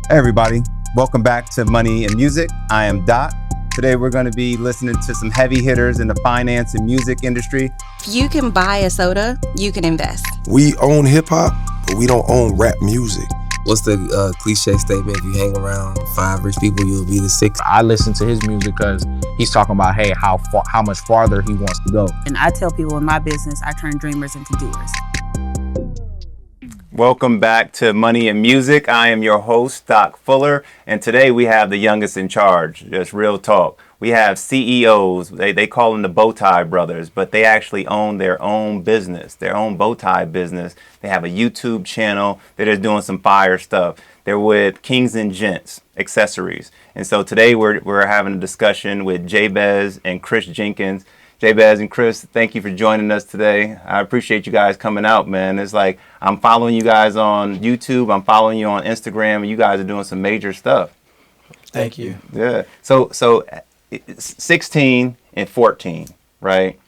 Hey everybody, welcome back to Money and Music. I am Doc. Today we're going to be listening to some heavy hitters in the finance and music industry. If you can buy a soda, you can invest. We own hip hop, but we don't own rap music. What's the cliche statement? If you hang around 5 rich people, you'll be the 6th. I listen to his music because he's talking about, hey, how much farther he wants to go. And I tell people in my business, I turn dreamers into doers. Welcome back to Money and Music. I am your host, Doc Fuller, and today we have the youngest in charge. Just real talk. We have CEOs. They call them the Bowtie Brothers, but they actually own their own business, their own bow tie business. They have a YouTube channel. They're just doing some fire stuff. They're with Kings and Gents accessories. And so today we're having a discussion with Jabez and Chris Jenkins. Jabez and Chris, thank you for joining us today. I appreciate you guys coming out, man. It's like I'm following you guys on YouTube. I'm following you on Instagram, and you guys are doing some major stuff. Thank you. Yeah. So 16 and 14, right?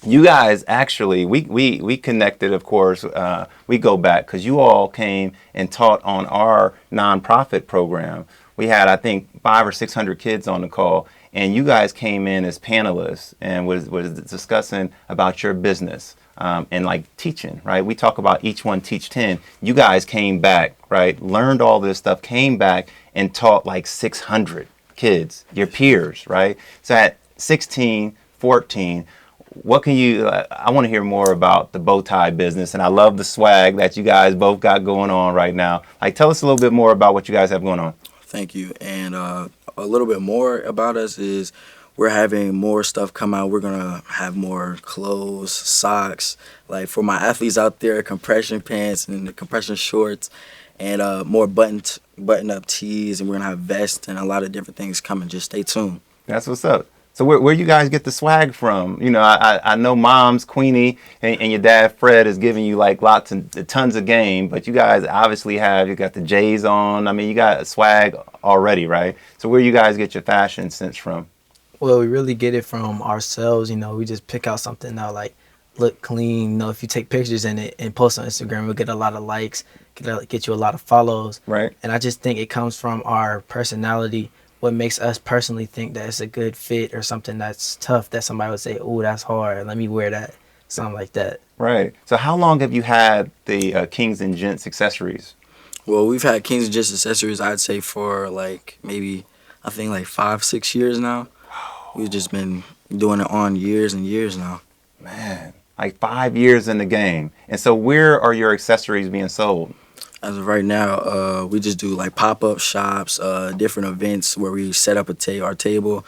You guys actually, we connected, of course. We go back because you all came and taught on our nonprofit program. We had, I think, 500 or 600 kids on the call. And you guys came in as panelists and was discussing about your business and like teaching, right? We talk about each one teach 10. You guys came back, right? Learned all this stuff, came back and taught like 600 kids, your peers, right? So at 16, 14, what can you, I want to hear more about the bow tie business. And I love the swag that you guys both got going on right now. Like, tell us a little bit more about what you guys have going on. Thank you. And a little bit more about us is we're having more stuff come out. We're going to have more clothes, socks. Like for my athletes out there, compression pants and compression shorts and more button-up tees. And we're going to have vests and a lot of different things coming. Just stay tuned. That's what's up. So where you guys get the swag from? You know, I know Mom's Queenie and your dad Fred is giving you like lots and tons of game, but you guys obviously you got the J's on. I mean, you got swag already, right? So where you guys get your fashion sense from? Well, we really get it from ourselves. You know, we just pick out something that like look clean. You know, if you take pictures in it and post on Instagram, we'll get a lot of likes, get you a lot of follows. Right. And I just think it comes from our personality. What makes us personally think that it's a good fit or something that's tough that somebody would say, oh, that's hard, let me wear that, something like that. Right. So how long have you had the Kings and Gents accessories? Well, we've had Kings and Gents accessories, I'd say, for like maybe, I think like 5-6 years now. We've just been doing it on years and years now. Man, like 5 years in the game. And so where are your accessories being sold? As of right now, we just do like pop-up shops, different events where we set up our table.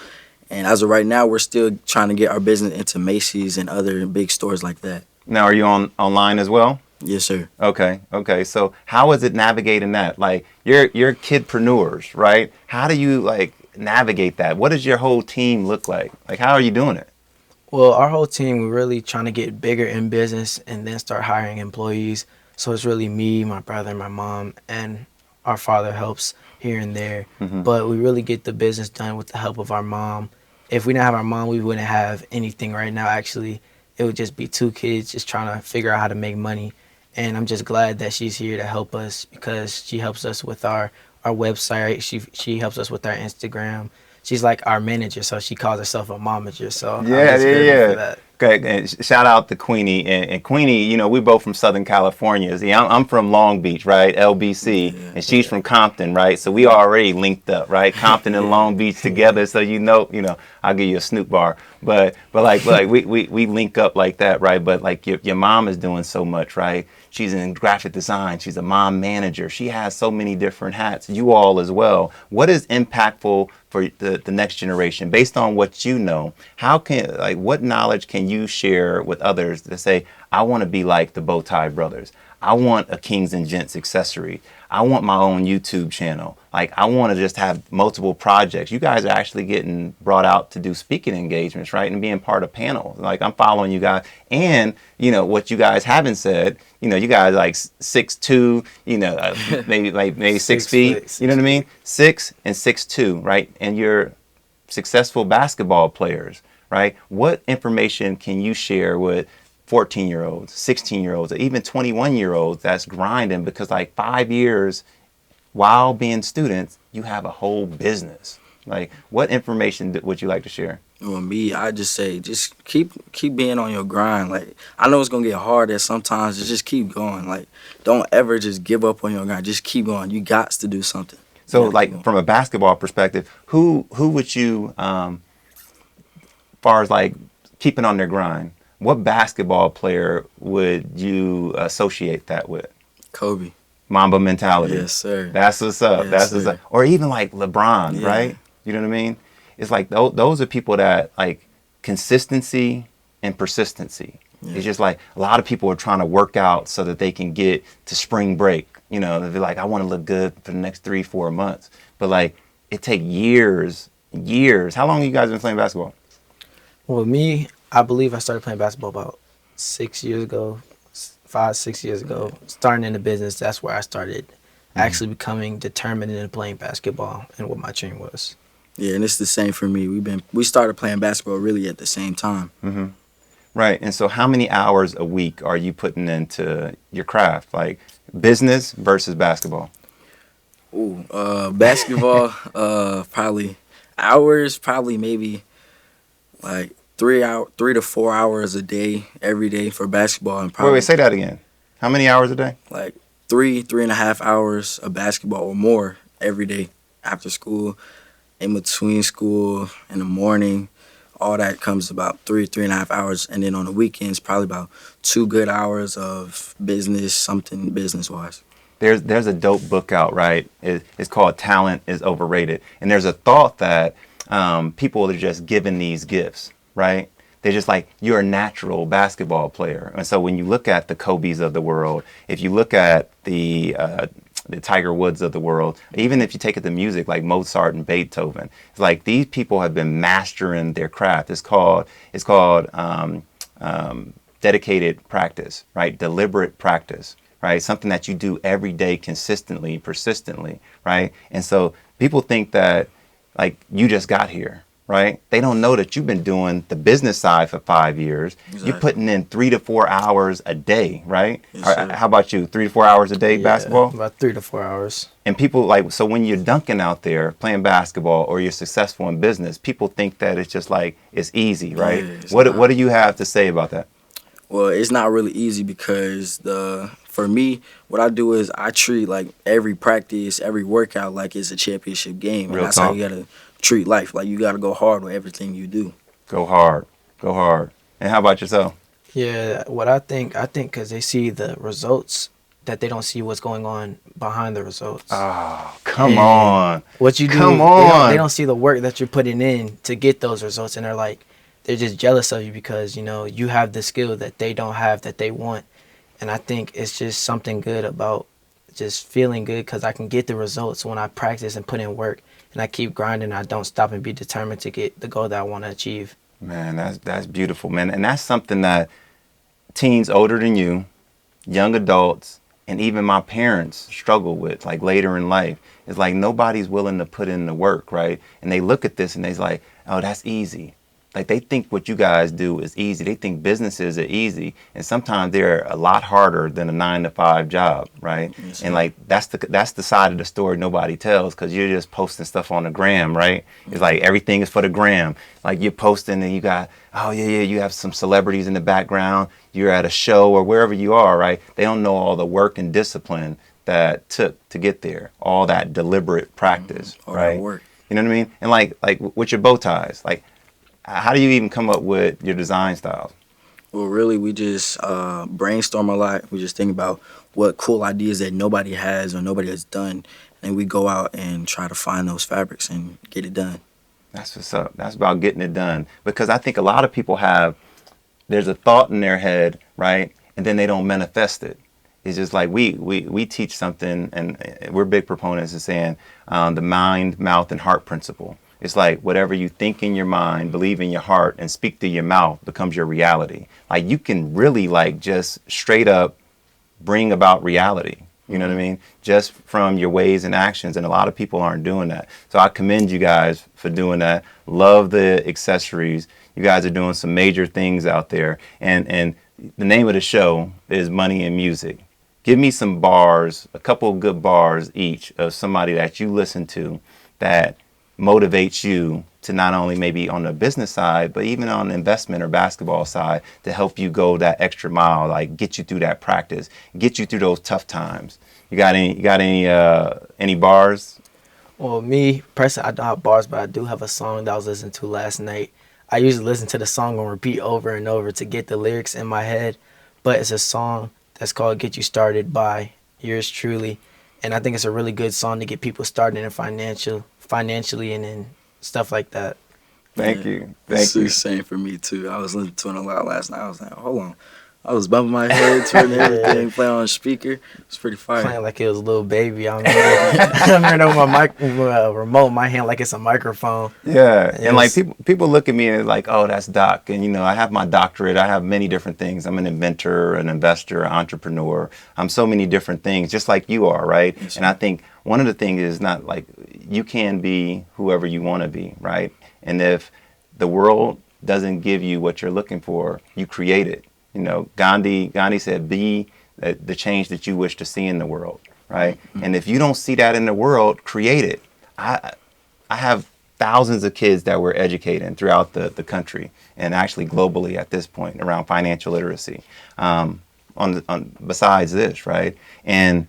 And as of right now, we're still trying to get our business into Macy's and other big stores like that. Now, are you online as well? Yes, sir. Okay. So how is it navigating that? Like you're kidpreneurs, right? How do you like navigate that? What does your whole team look like? Like how are you doing it? Well, our whole team, we're really trying to get bigger in business and then start hiring employees. So it's really me, my brother, my mom, and our father helps here and there. Mm-hmm. But we really get the business done with the help of our mom. If we didn't have our mom, we wouldn't have anything right now. Actually, it would just be 2 kids just trying to figure out how to make money. And I'm just glad that she's here to help us because she helps us with our website. She helps us with our Instagram. She's like our manager, so she calls herself a momager. So yeah. For that. Okay, and shout out to Queenie. And Queenie, you know, we both from Southern California. See, I'm from Long Beach, right? LBC, and she's from Compton, right? So we already linked up, right? Compton and Long Beach together. So you know, I'll give you a Snoop bar. But like we link up like that, right? But like your mom is doing so much, right? She's in graphic design. She's a mom manager. She has so many different hats. You all as well. What is impactful for the next generation based on what you know? What knowledge can you share with others to say, I want to be like the Bowtie Brothers. I want a Kings and Gents accessory. I want my own YouTube channel. Like, I want to just have multiple projects. You guys are actually getting brought out to do speaking engagements, right? And being part of panels. Like, I'm following you guys. And, you know, what you guys haven't said, you know, you guys like 6'2", you know, maybe 6 feet. You know what I mean? 6 and 6'2", right? And you're successful basketball players, right? What information can you share with 14-year-olds, 16-year-olds, or even 21-year-olds that's grinding? Because like 5 years while being students, you have a whole business. Like, what information would you like to share? Well, me, I just say, just keep being on your grind. Like, I know it's gonna get hard at sometimes, just keep going. Like, don't ever just give up on your grind. Just keep going. You got to do something. So, like, from a basketball perspective, who would you, far as like keeping on their grind, what basketball player would you associate that with? Kobe. Mamba mentality. Yes, sir. That's what's up. Yes, That's what's sir. up. Or even like LeBron, Yeah. right? You know what I mean? It's like those are people that like consistency and persistency. Yeah. It's just like a lot of people are trying to work out so that they can get to spring break. You know, they're like, I want to look good for the next 3-4 months. But like, it takes years. How long have you guys been playing basketball? Well, me, I believe I started playing basketball about 6 years ago, 5-6 years ago. Starting in the business, that's where I started actually becoming determined in playing basketball and what my dream was. Yeah, and it's the same for me. We started playing basketball really at the same time. Mm-hmm. Right. And so how many hours a week are you putting into your craft? Like business versus basketball? Ooh, basketball, probably hours, probably maybe like 3 to 4 hours a day, every day for basketball, and probably Wait, say that again. How many hours a day? like 3.5 hours of basketball or more every day after school, in between school, in the morning. All that comes about 3.5 hours, and then on the weekends, probably about 2 good hours of business, something business-wise. There's a dope book out, right? It's called Talent is Overrated. And there's a thought that people are just given these gifts, right? They're just like, you're a natural basketball player. And so when you look at the Kobes of the world, if you look at the Tiger Woods of the world, even if you take it to music like Mozart and Beethoven, it's like these people have been mastering their craft. It's called dedicated practice, right? Deliberate practice, right? Something that you do every day consistently, persistently, right? And so people think that like you just got here, right? They don't know that you've been doing the business side for 5 years. Exactly. You're putting in 3 to 4 hours a day, right? Yes, sir. How about you? 3 to 4 hours a day basketball? About 3 to 4 hours. And people like, so when you're dunking out there playing basketball or you're successful in business, people think that it's just like, it's easy, right? Yeah, it's what not. do you have to say about that? Well, it's not really easy because for me, what I do is I treat like every practice, every workout like it's a championship game. And Real that's talk. how you gotta treat life. Like you gotta go hard with everything you do. Go hard. And how about yourself? Yeah, what I think because they see the results, that they don't see what's going on behind the results. Oh, come And on. What you do, Come they on. they don't see the work that you're putting in to get those results, and they're just jealous of you because, you know, you have the skill that they don't have, that they want. And I think it's just something good about just feeling good because I can get the results when I practice and put in work, and I keep grinding. I don't stop and be determined to get the goal that I want to achieve. Man, that's beautiful, man. And that's something that teens older than you, young adults, and even my parents struggle with, like later in life. It's like nobody's willing to put in the work, right? And they look at this and they're like, oh, that's easy. Like they think what you guys do is easy. They think businesses are easy, and sometimes they're a lot harder than a 9-to-5 job, right? Yes, and like that's the side of the story nobody tells because you're just posting stuff on the gram, right? It's like everything is for the gram. Like you're posting and you got, oh yeah, you have some celebrities in the background. You're at a show or wherever you are, right? They don't know all the work and discipline that took to get there. All that deliberate practice, All right? that work. You know what I mean? And like with your bow ties, like. How do you even come up with your design styles? Well, really, we just brainstorm a lot. We just think about what cool ideas that nobody has or nobody has done, and we go out and try to find those fabrics and get it done. That's what's up. That's about getting it done. Because I think a lot of people there's a thought in their head, right? And then they don't manifest it. It's just like we teach something, and we're big proponents of saying the mind, mouth, and heart principle. It's like whatever you think in your mind, believe in your heart, and speak through your mouth becomes your reality. Like you can really like just straight up bring about reality. You know what I mean? Just from your ways and actions. And a lot of people aren't doing that. So I commend you guys for doing that. Love the accessories. You guys are doing some major things out there. And the name of the show is Money and Music. give me some bars, a couple of good bars each of somebody that you listen to that motivates you to not only maybe on the business side, but even on the investment or basketball side to help you go that extra mile, like get you through that practice, get you through those tough times. You got any bars? Well, me personally, I don't have bars, but I do have a song that I was listening to last night. I usually listen to the song on repeat over and over to get the lyrics in my head, but it's a song that's called "Get You Started" by yours truly, and I think it's a really good song to get people started in financially and then stuff like that. Thank you. Thank you. Same for me too. I was listening to it a lot last night. I was like, hold on. I was bumping my head to it and everything, playing on a speaker. It's pretty fire. Playing like it was a little baby. I remember my remote in my hand like it's a microphone. Yeah, and like people look at me and like, oh, that's Doc. And I have my doctorate. I have many different things. I'm an inventor, an investor, an entrepreneur. I'm so many different things, just like you are, right? Yes, and I think one of the things is not like you can be whoever you want to be, right? And if the world doesn't give you what you're looking for, you create it. Gandhi said, be the change that you wish to see in the world, right? Mm-hmm. And if you don't see that in the world, create it. I have thousands of kids that we're educating throughout the country and actually globally at this point around financial literacy. Besides this, right? And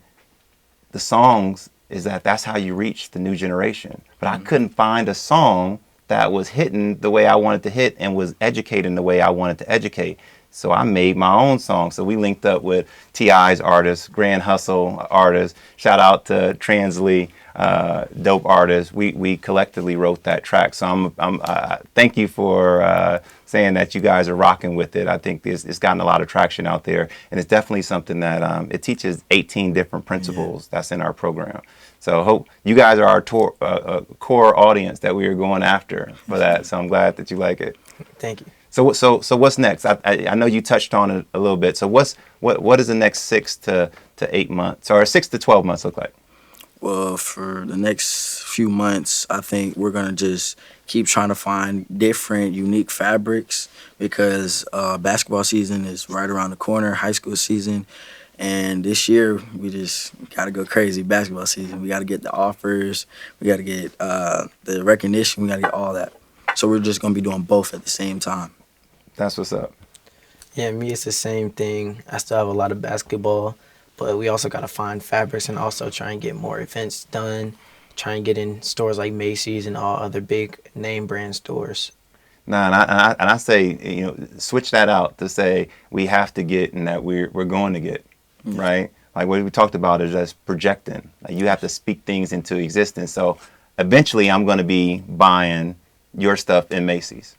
the songs is that's how you reach the new generation. But I couldn't find a song that was hitting the way I wanted to hit and was educating the way I wanted to educate. So I made my own song. So we linked up with T.I.'s artists, Grand Hustle artists. Shout out to Transley, dope artists. We collectively wrote that track. So thank you for saying that you guys are rocking with it. I think it's gotten a lot of traction out there, and it's definitely something that it teaches 18 different principles that's in our program. So hope you guys are our core audience that we are going after for that. So I'm glad that you like it. Thank you. So what's next? I know you touched on it a little bit. So what does the next 6 to 8 months or 6 to 12 months look like? Well, for the next few months, I think we're gonna just keep trying to find different, unique fabrics because basketball season is right around the corner, high school season. And this year, we just got to go crazy. Basketball season, we got to get the offers, we got to get the recognition, we got to get all that. So we're just going to be doing both at the same time. That's what's up. Yeah, me, it's the same thing. I still have a lot of basketball, but we also got to find fabrics and also try and get more events done, try and get in stores like Macy's and all other big name brand stores. And I say, switch that out to say we have to get and that we're going to get, right? Like what we talked about is just projecting. Like you have to speak things into existence. So eventually I'm going to be buying your stuff in Macy's,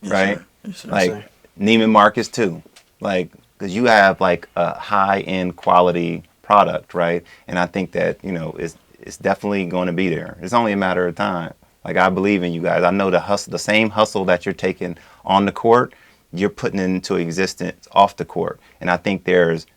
right? Yes, sir. Like Neiman Marcus too, like because you have like a high end quality product, right? And I think that it's definitely going to be there. It's only a matter of time. Like I believe in you guys. I know the same hustle that you're taking on the court, you're putting it into existence off the court. And I think there's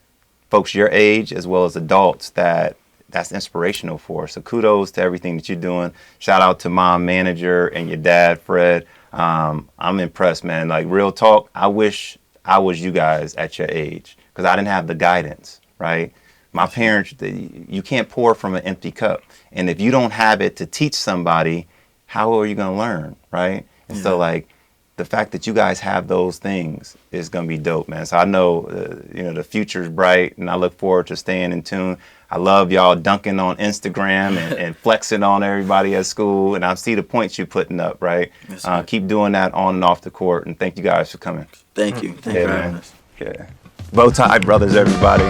folks your age as well as adults that's inspirational for. So kudos to everything that you're doing. Shout out to mom manager and your dad, Fred. I'm impressed, man. Like real talk, I wish I was you guys at your age because I didn't have the guidance, right? My parents, you can't pour from an empty cup. And if you don't have it to teach somebody, how are you going to learn, right? And so like the fact that you guys have those things is going to be dope, man. So I know, the future's bright and I look forward to staying in tune. I love y'all dunking on Instagram and flexing on everybody at school. And I see the points you're putting up, right? Yes, keep doing that on and off the court. And thank you guys for coming. Thank you. Thank you for having us. Yeah. Bow tie brothers, everybody.